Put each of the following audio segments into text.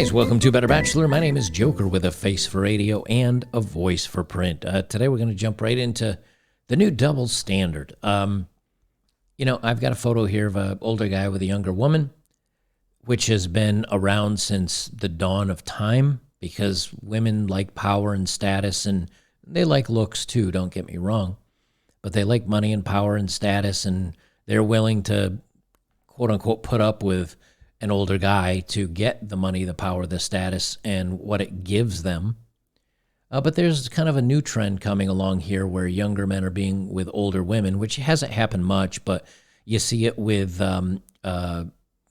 guys, welcome to Better Bachelor. My name is Joker with a face for radio and a voice for print. Today we're going to jump right into the new double standard. I've got a photo here of an older guy with a younger woman, which has been around since the dawn of time because women like power and status, and they like looks too, don't get me wrong. But they like money and power and status, and they're willing to, quote-unquote, put up with an older guy to get the money, the power, the status, and what it gives them. But there's kind of a new trend coming along here where younger men are being with older women, which hasn't happened much, but you see it with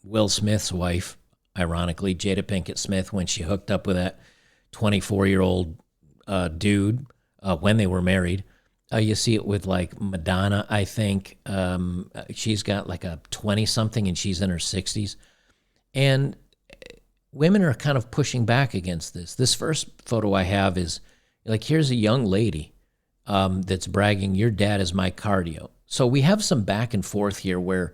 Will Smith's wife, ironically, Jada Pinkett Smith, when she hooked up with that 24-year-old dude when they were married. You see it with, like, Madonna, I think. She's got, like, a 20-something, and she's in her 60s. And women are kind of pushing back against this. This first photo I have is, like, here's a young lady that's bragging, your dad is my cardio. So we have some back and forth here where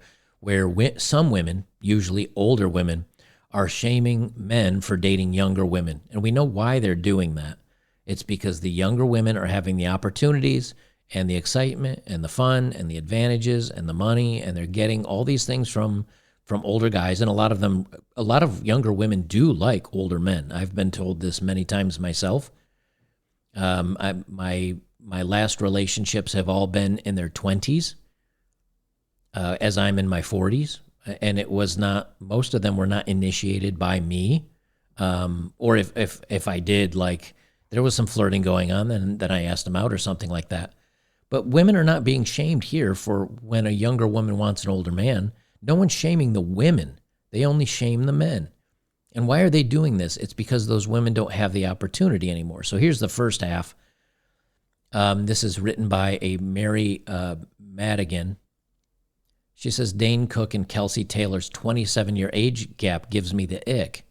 some women, usually older women, are shaming men for dating younger women. And we know why they're doing that. It's because the younger women are having the opportunities and the excitement and the fun and the advantages and the money, and they're getting all these things from older guys, and a lot of younger women do like older men. I've been told this many times myself. My last relationships have all been in their 20s, as I'm in my 40s, and it was not. Most of them were not initiated by me, or if I did, like, there was some flirting going on, and then I asked them out or something like that. But women are not being shamed here for when a younger woman wants an older man. No one's shaming the women. They only shame the men. And why are they doing this? It's because those women don't have the opportunity anymore. So here's the first half. This is written by a Mary Madigan. She says, Dane Cook and Kelsey Taylor's 27-year age gap gives me the ick.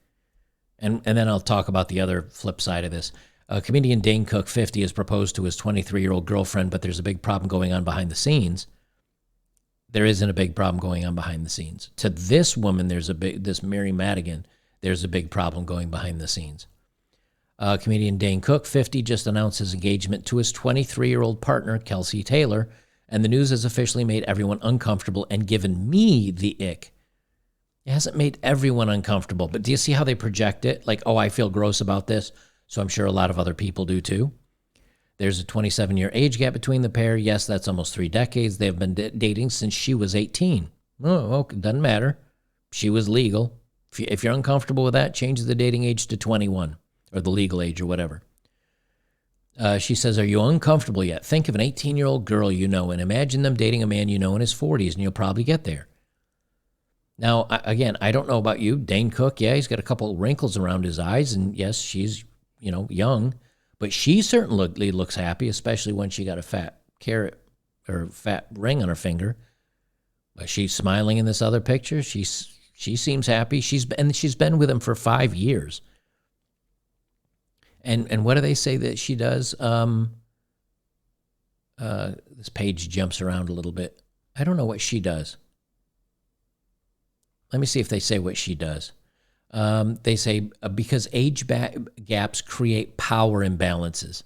And then I'll talk about the other flip side of this. Comedian Dane Cook, 50, has proposed to his 23-year-old girlfriend, but there's a big problem going on behind the scenes. There isn't a big problem going on behind the scenes. To this woman, this Mary Madigan, there's a big problem going behind the scenes. Comedian Dane Cook, 50, just announced his engagement to his 23-year-old partner, Kelsey Taylor, and the news has officially made everyone uncomfortable and given me the ick. It hasn't made everyone uncomfortable, but do you see how they project it? Like, oh, I feel gross about this, so I'm sure a lot of other people do too. There's a 27-year age gap between the pair. Yes, that's almost 3 decades. They've been dating since she was 18. Oh, okay, doesn't matter. She was legal. If you're uncomfortable with that, change the dating age to 21 or the legal age or whatever. She says, are you uncomfortable yet? Think of an 18-year-old girl you know and imagine them dating a man you know in his 40s, and you'll probably get there. Now, again, I don't know about you. Dane Cook, yeah, he's got a couple of wrinkles around his eyes, and yes, she's, young. But she certainly looks happy, especially when she got a fat carrot or fat ring on her finger. But she's smiling in this other picture. She seems happy. She's been with him for 5 years. And what do they say that she does? This page jumps around a little bit. I don't know what she does. Let me see if they say what she does. They say because age gaps create power imbalances.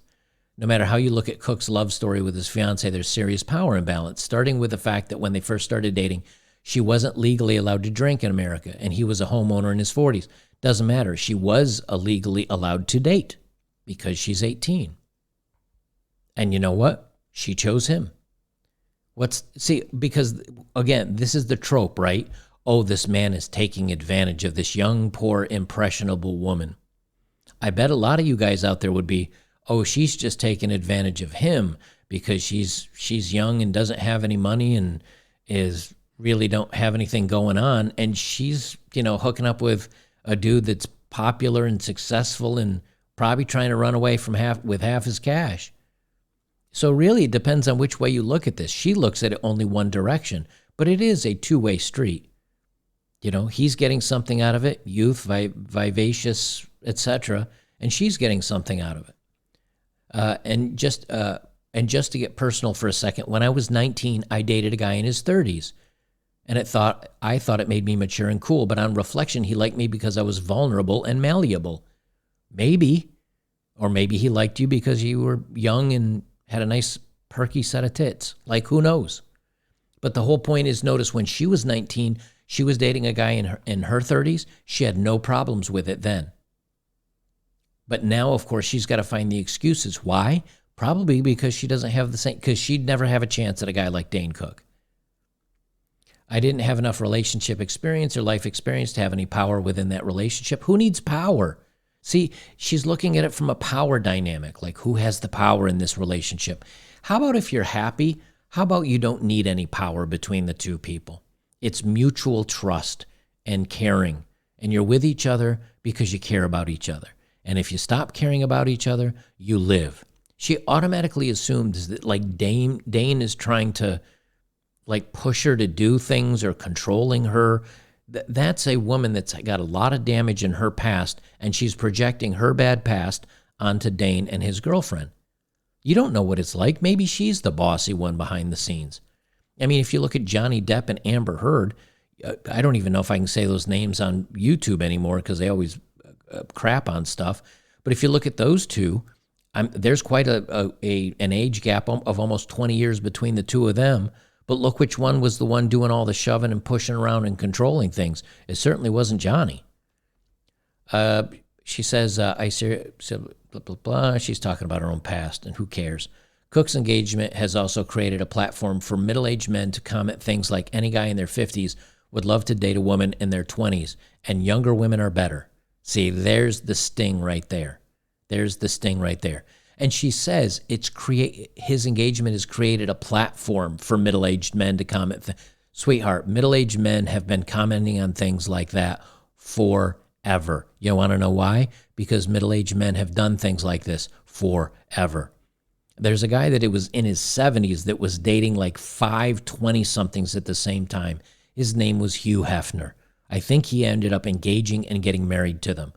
No matter how you look at Cook's love story with his fiancée, there's serious power imbalance, starting with the fact that when they first started dating, she wasn't legally allowed to drink in America, and he was a homeowner in his 40s. Doesn't matter. She was illegally allowed to date because she's 18. And you know what? She chose him. Because, again, this is the trope, right? Oh, this man is taking advantage of this young, poor, impressionable woman. I bet a lot of you guys out there would be, oh, she's just taking advantage of him because she's young and doesn't have any money and really don't have anything going on. And she's, hooking up with a dude that's popular and successful and probably trying to run away with half his cash. So really it depends on which way you look at this. She looks at it only one direction, but it is a two-way street. He's getting something out of it, youth, vivacious, etc., and she's getting something out of it. And just to get personal for a second, when I was 19, I dated a guy in his 30s, And I thought it made me mature and cool, but on reflection, he liked me because I was vulnerable and malleable. Maybe. Or maybe he liked you because you were young and had a nice perky set of tits. Like, who knows? But the whole point is, notice when she was 19, she was dating a guy in her 30s. She had no problems with it then. But now, of course, she's got to find the excuses. Why? Probably because she doesn't have the same, because she'd never have a chance at a guy like Dane Cook. I didn't have enough relationship experience or life experience to have any power within that relationship. Who needs power? See, she's looking at it from a power dynamic, like who has the power in this relationship? How about if you're happy? How about you don't need any power between the two people? It's mutual trust and caring, and you're with each other because you care about each other. And if you stop caring about each other, you live. She automatically assumes that like Dane is trying to like push her to do things or controlling her. That's a woman that's got a lot of damage in her past, and she's projecting her bad past onto Dane and his girlfriend. You don't know what it's like. Maybe she's the bossy one behind the scenes. I mean, if you look at Johnny Depp and Amber Heard, I don't even know if I can say those names on YouTube anymore because they always crap on stuff. But if you look at those two, there's quite an age gap of almost 20 years between the two of them. But look which one was the one doing all the shoving and pushing around and controlling things. It certainly wasn't Johnny. She says, I said, blah, blah, blah. She's talking about her own past, and who cares? Cook's engagement has also created a platform for middle-aged men to comment things like any guy in their 50s would love to date a woman in their 20s, and younger women are better. See, there's the sting right there. There's the sting right there. And she says his engagement has created a platform for middle-aged men to comment. Sweetheart, middle-aged men have been commenting on things like that forever. You want to know why? Because middle-aged men have done things like this forever. There's a guy that it was in his 70s that was dating like 5 20-somethings at the same time. His name was Hugh Hefner. I think he ended up engaging and getting married to them.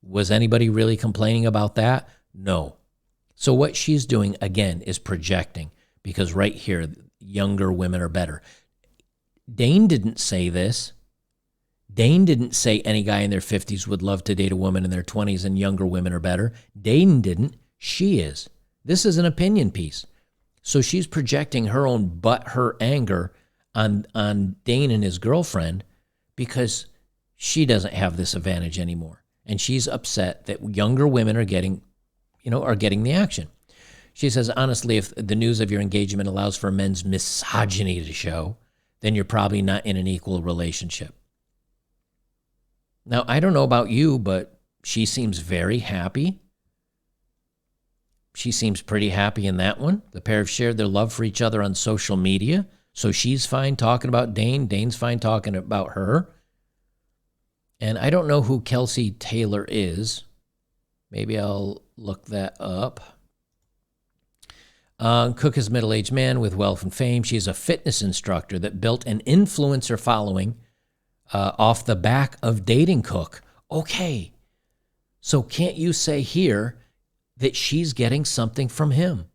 Was anybody really complaining about that? No. So what she's doing, again, is projecting, because right here, younger women are better. Dane didn't say this. Dane didn't say any guy in their 50s would love to date a woman in their 20s and younger women are better. Dane didn't. She is. This is an opinion piece. So she's projecting her own her anger on Dane and his girlfriend because she doesn't have this advantage anymore. And she's upset that younger women are getting the action. She says, honestly, if the news of your engagement allows for men's misogyny to show, then you're probably not in an equal relationship. Now, I don't know about you, but she seems very happy. She seems pretty happy in that one. The pair have shared their love for each other on social media, so she's fine talking about Dane. Dane's fine talking about her. And I don't know who Kelsey Taylor is. Maybe I'll look that up. Cook is a middle-aged man with wealth and fame. She's a fitness instructor that built an influencer following off the back of dating Cook. Okay, so can't you say here that she's getting something from him?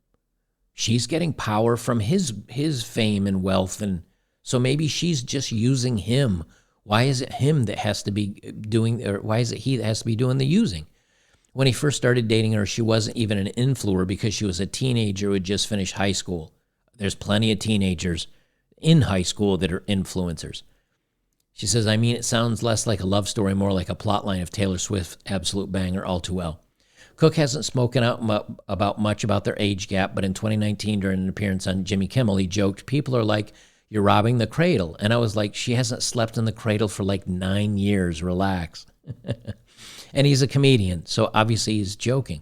She's getting power from his fame and wealth, and so maybe she's just using him. Why is it him that has to be doing, or why is it he that has to be doing the using? When he first started dating her, she wasn't even an influencer because she was a teenager who had just finished high school. There's plenty of teenagers in high school that are influencers. She says, I mean, it sounds less like a love story, more like a plotline of Taylor Swift's absolute banger, All Too Well. Cook hasn't spoken out much about their age gap, but in 2019, during an appearance on Jimmy Kimmel, he joked, people are like, you're robbing the cradle. And I was like, she hasn't slept in the cradle for like 9 years. Relax. And he's a comedian, so obviously he's joking.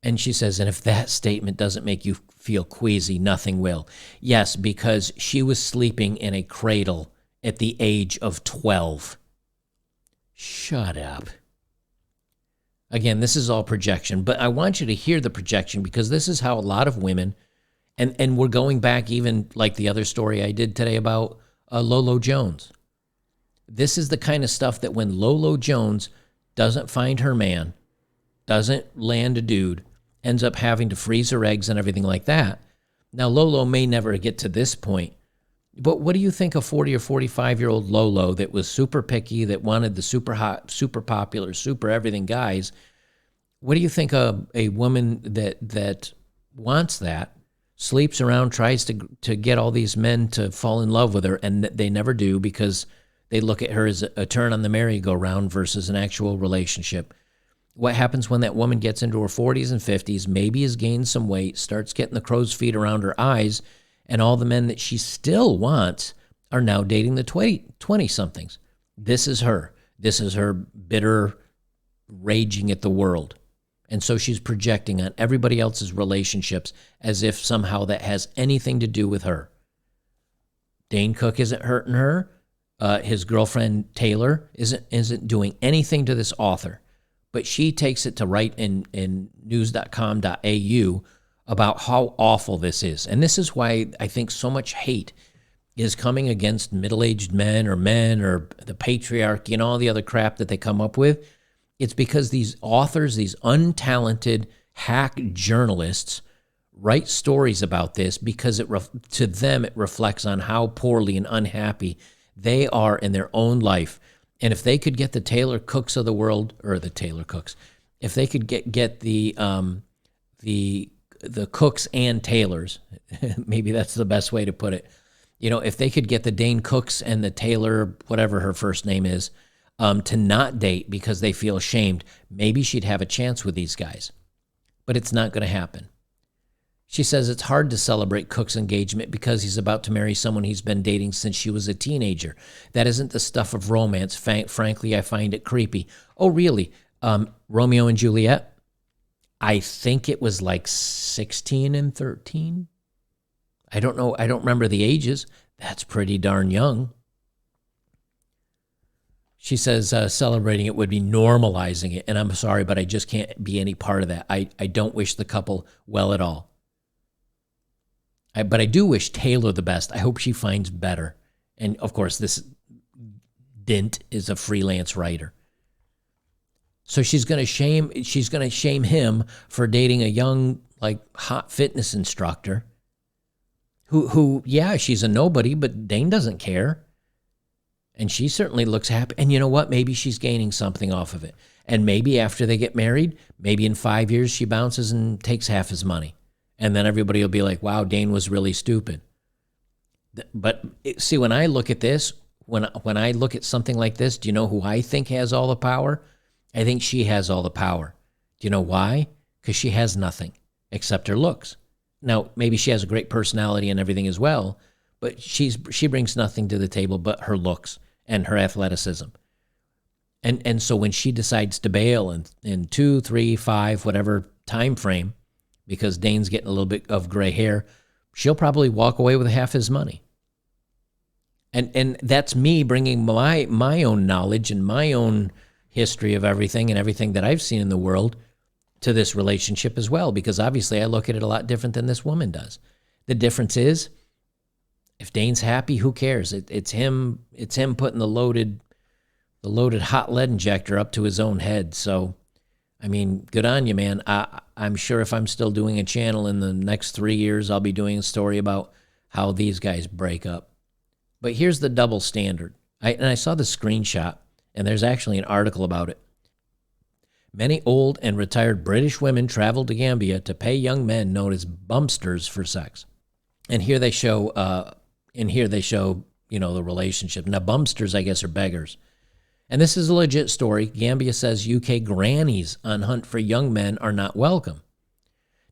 And she says, and if that statement doesn't make you feel queasy, nothing will. Yes, because she was sleeping in a cradle at the age of 12. Shut up. Again, this is all projection, but I want you to hear the projection because this is how a lot of women, and we're going back even like the other story I did today about Lolo Jones. This is the kind of stuff that when Lolo Jones doesn't find her man, doesn't land a dude, ends up having to freeze her eggs and everything like that. Now, Lolo may never get to this point, But what do you think a 40 or 45-year-old Lolo that was super picky, that wanted the super hot, super popular, super everything guys? What do you think a woman that wants that, sleeps around, tries to get all these men to fall in love with her, and they never do because they look at her as a turn on the merry-go-round versus an actual relationship? What happens when that woman gets into her 40s and 50s, maybe has gained some weight, starts getting the crow's feet around her eyes, and all the men that she still wants are now dating the 20-somethings. This is her. This is her bitter raging at the world. And so she's projecting on everybody else's relationships as if somehow that has anything to do with her. Dane Cook isn't hurting her. His girlfriend Taylor isn't doing anything to this author. But she takes it to write in news.com.au about how awful this is. And this is why I think so much hate is coming against middle-aged men or the patriarchy and all the other crap that they come up with. It's because these authors, these untalented hack journalists, write stories about this because to them it reflects on how poorly and unhappy they are in their own life. And if they could get the Taylor Cooks of the world, or the Taylor Cooks, if they could get the Cooks and Taylors, maybe that's the best way to put it. If they could get the Dane Cooks and the Taylor, whatever her first name is, to not date because they feel ashamed, maybe she'd have a chance with these guys. But it's not going to happen. She says it's hard to celebrate Cook's engagement because he's about to marry someone he's been dating since she was a teenager. That isn't the stuff of romance. Frankly, I find it creepy. Oh, really? Romeo and Juliet? I think it was like 16 and 13. I don't know. I don't remember the ages. That's pretty darn young. She says celebrating it would be normalizing it. And I'm sorry, but I just can't be any part of that. I don't wish the couple well at all. But I do wish Taylor the best. I hope she finds better. And, of course, this Dint is a freelance writer. So she's going to shame him for dating a young, hot fitness instructor who, yeah, she's a nobody, but Dane doesn't care. And she certainly looks happy. And you know what? Maybe she's gaining something off of it. And maybe after they get married, maybe in 5 years she bounces and takes half his money. And then everybody will be like, wow, Dane was really stupid. But see, when I look at this, when I look at something like this, do you know who I think has all the power? I think she has all the power. Do you know why? Because she has nothing except her looks. Now, maybe she has a great personality and everything as well, but she brings nothing to the table but her looks and her athleticism. And so when she decides to bail in 2, 3, 5, whatever time frame, because Dane's getting a little bit of gray hair, she'll probably walk away with half his money. And that's me bringing my own knowledge and my own history of everything and everything that I've seen in the world to this relationship as well, because obviously I look at it a lot different than this woman does. The difference is, if Dane's happy, who cares? It's him putting the loaded hot lead injector up to his own head. So, I mean, good on you, man. I'm sure if I'm still doing a channel in the next 3 years, I'll be doing a story about how these guys break up. But here's the double standard. I saw the screenshot, and there's actually an article about it. Many old and retired British women traveled to Gambia to pay young men known as bumpsters for sex. And here they show, the relationship. Now, bumpsters, I guess, are beggars. And this is a legit story. Gambia says UK grannies on hunt for young men are not welcome.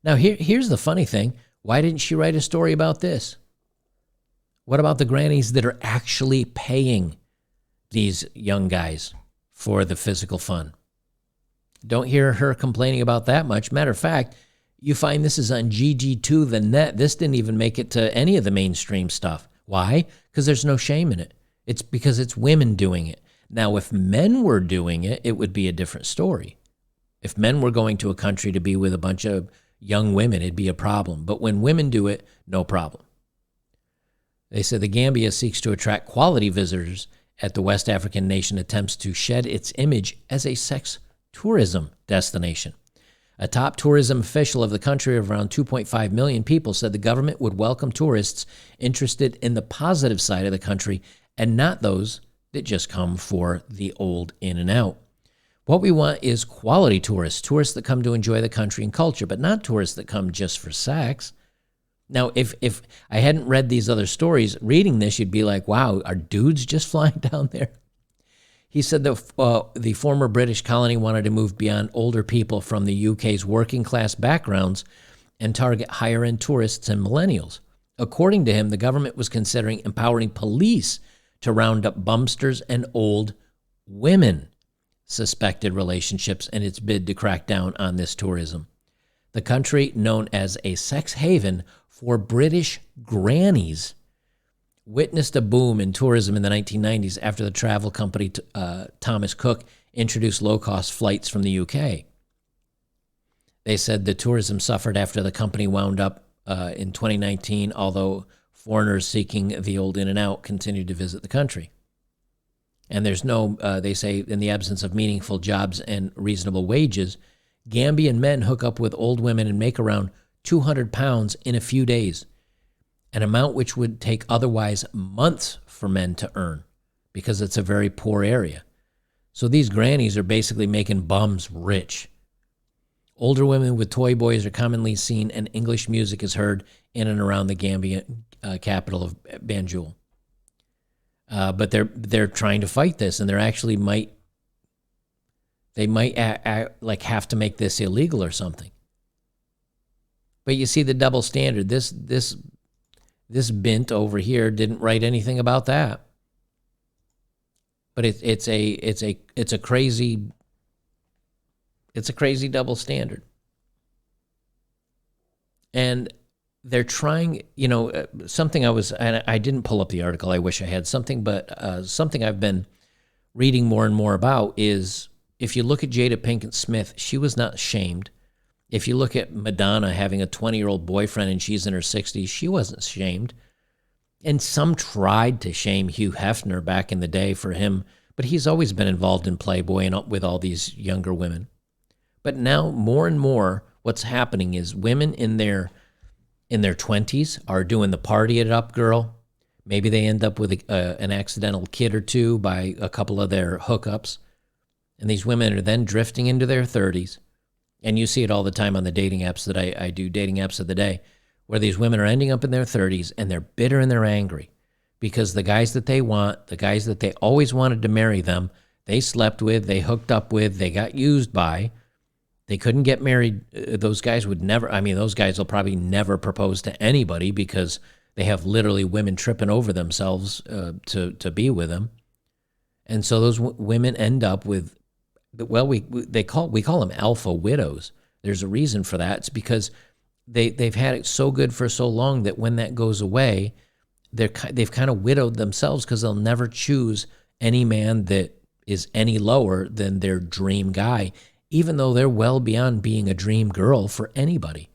Now, here's the funny thing. Why didn't she write a story about this? What about the grannies that are actually paying these young guys for the physical fun? Don't hear her complaining about that much. Matter of fact, you find this is on GG2 the net. This didn't even make it to any of the mainstream stuff. Why? Because there's no shame in it. It's because it's women doing it. Now, if men were doing it, it would be a different story. If men were going to a country to be with a bunch of young women, it'd be a problem. But when women do it, no problem. They said the Gambia seeks to attract quality visitors at the West African nation attempts to shed its image as a sex tourism destination. A top tourism official of the country of around 2.5 million people said the government would welcome tourists interested in the positive side of the country and not those that just come for the old in and out. What we want is quality tourists, tourists that come to enjoy the country and culture, but not tourists that come just for sex. Now, if I hadn't read these other stories, reading this, you'd be like, wow, are dudes just flying down there? He said that the former British colony wanted to move beyond older people from the UK's working class backgrounds and target higher-end tourists and millennials. According to him, the government was considering empowering police to round up bumpsters and old women suspected relationships in its bid to crack down on this tourism. The country, known as a sex haven for British grannies, witnessed a boom in tourism in the 1990s after the travel company Thomas Cook introduced low-cost flights from the UK. They said the tourism suffered after the company wound up in 2019, although foreigners seeking the old in and out continued to visit the country. And there's no, they say, in the absence of meaningful jobs and reasonable wages, Gambian men hook up with old women and make around 200 pounds in a few days, an amount which would take otherwise months for men to earn because it's a very poor area. So these grannies are basically making bums rich. Older women with toy boys are commonly seen, and English music is heard in and around the Gambia capital of Banjul. But they're trying to fight this, and they're actually might like have to make this illegal or something. But you see the double standard. This bint over here didn't write anything about that. But it's a crazy double standard. And they're trying, something I didn't pull up the article. I wish I had something, but something I've been reading more and more about is if you look at Jada Pinkett Smith, she was not shamed. If you look at Madonna having a 20-year-old boyfriend and she's in her 60s, she wasn't shamed. And some tried to shame Hugh Hefner back in the day for him, but he's always been involved in Playboy and with all these younger women. But now more and more what's happening is women in their 20s are doing the party it up girl. Maybe they end up with an accidental kid or two by a couple of their hookups. And these women are then drifting into their 30s. And you see it all the time on the dating apps that I do, dating apps of the day, where these women are ending up in their 30s and they're bitter and they're angry because the guys that they want, the guys that they always wanted to marry them, they slept with, they hooked up with, they got used by. They couldn't get married. Those guys would never, those guys will probably never propose to anybody because they have literally women tripping over themselves to be with them. And so those women end up with, well, we call them alpha widows. There's a reason for that. It's because they've had it so good for so long that when that goes away, they've kind of widowed themselves because they'll never choose any man that is any lower than their dream guy, even though they're well beyond being a dream girl for anybody.